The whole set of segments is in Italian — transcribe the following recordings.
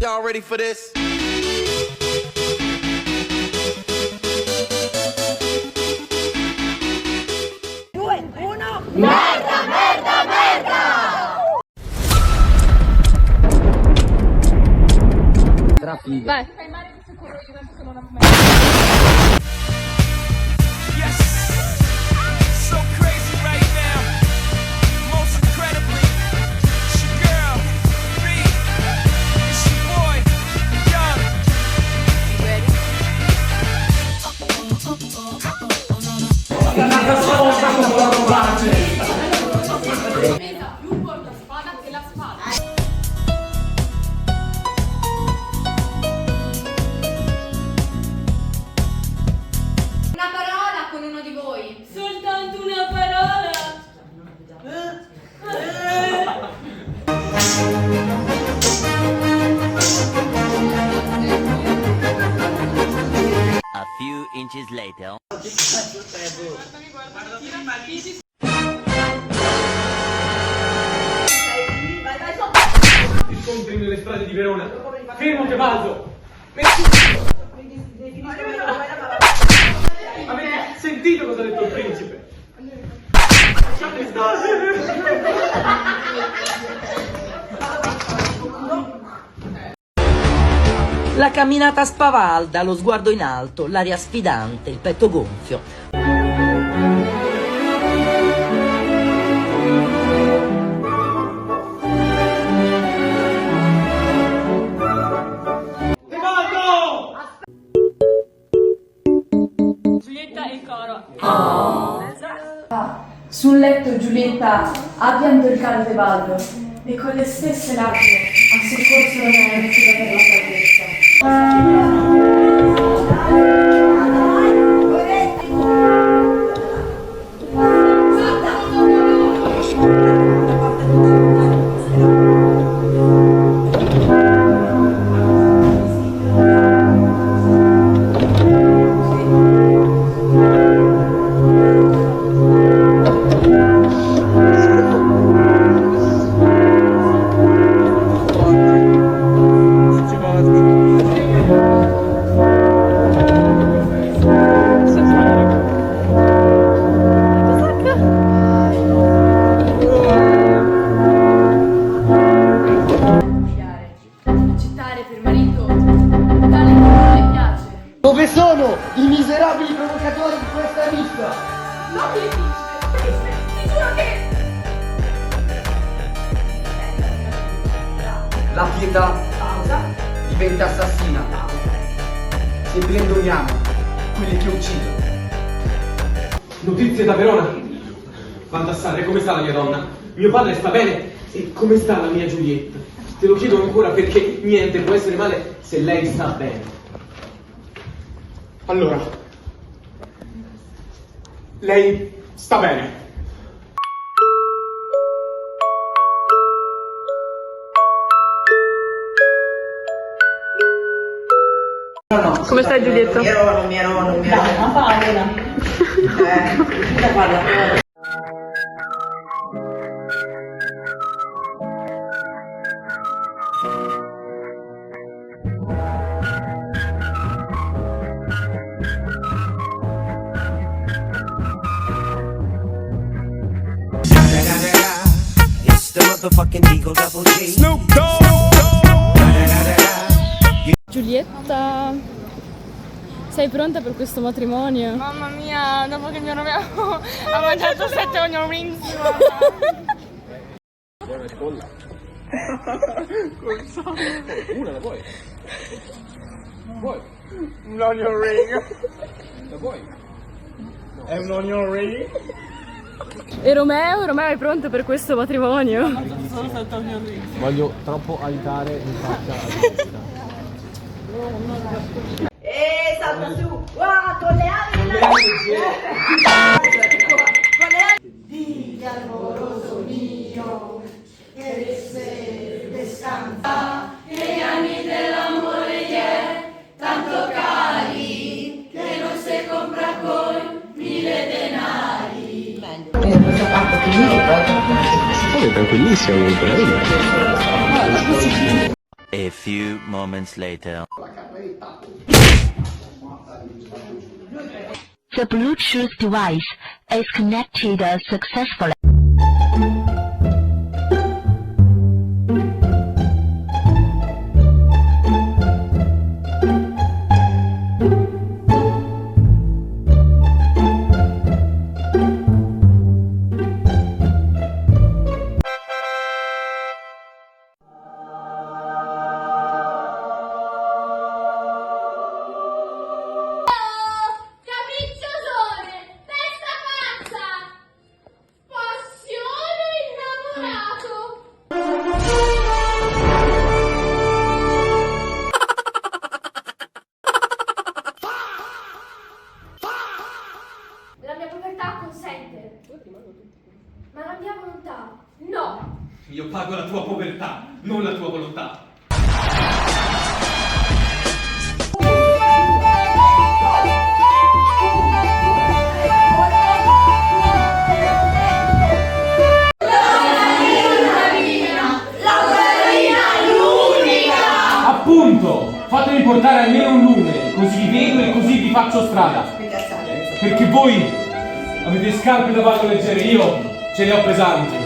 Y'all ready for this? 2, 1. Merda, merda, merda! Vai. Più portaspada che la spada. Una parola con uno di voi. Soltanto una parola. A few inches later. Scontri nelle strade di Verona. Fermo che vado! Avete sentito cosa ha detto il principe? Lasciate La camminata spavalda, lo sguardo in alto, l'aria sfidante, il petto gonfio. Giulietta e il coro. Sul letto Giulietta ha pianto il caro Tebaldo e con le stesse lacrime ha soccorso la mia riuscita per la salvezza. Dove sono i miserabili provocatori di questa lista? Nobile principe, ti giuro che... La pietà diventa assassina se perdoniamo quelli che uccidono. Notizie da Verona. Baldassare, come sta la mia donna? Mio padre sta bene? E come sta la mia Giulietta? Te lo chiedo ancora perché niente può essere male se lei sta bene. Allora, lei sta bene. Come stai Giulietta? Non mi ero. Dai, ma parla. Parla. It's the motherfucking Eagle Double G. Snoop Dogg. Giulietta, sei pronta per questo matrimonio? Mamma mia, dopo che mio Romeo ha mangiato 7 onion rings. Una la vuoi? Vuoi? Un onion ring. La vuoi? È un onion ring? E Romeo? Romeo è pronto per questo matrimonio? Voglio troppo aiutare in faccia a testa. E salta su, wow, con le ali di amoroso mio, che se descansa, negli anni dell'amore gli è tanto cari, che non si compra con 1000 denari. Questo fatto finito. Poi tranquillissimo comunque, A few moments later. The Bluetooth device is connected successfully. La mia povertà consente. Ma la mia volontà no. Io pago la tua povertà, non la tua volontà. Appunto! Fatemi portare almeno un lume, così vi vedo e così vi faccio strada. Perché voi avete scarpe da ballo leggere, io ce ne ho pesanti.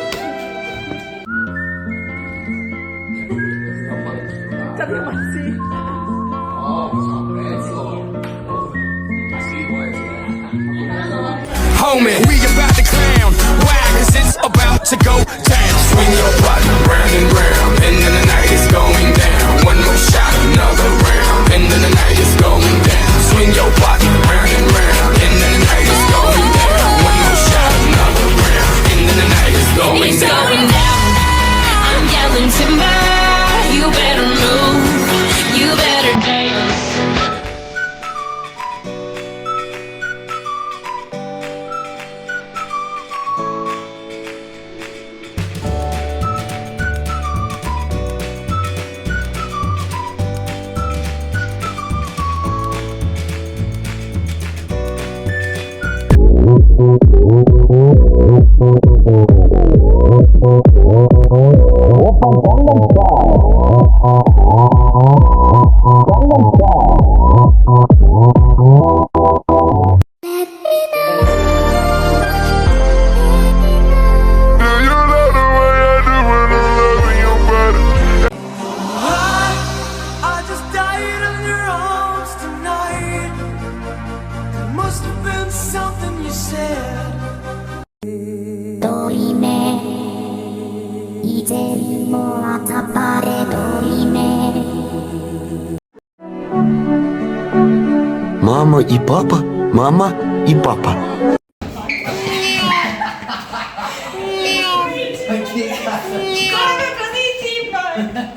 Homie, we about to clown. Why? 'Cause it's about to go down. Swing your body round and round, and then the night is going down. One more shot, another round, and then the night is going down. Swing your body round and round, and then the night is going down. One more shot, another round, and then the night is going down. It's going down. I'm yelling timber. You better move. You better dance. Мама и папа, мама и папа. Come così, Tim?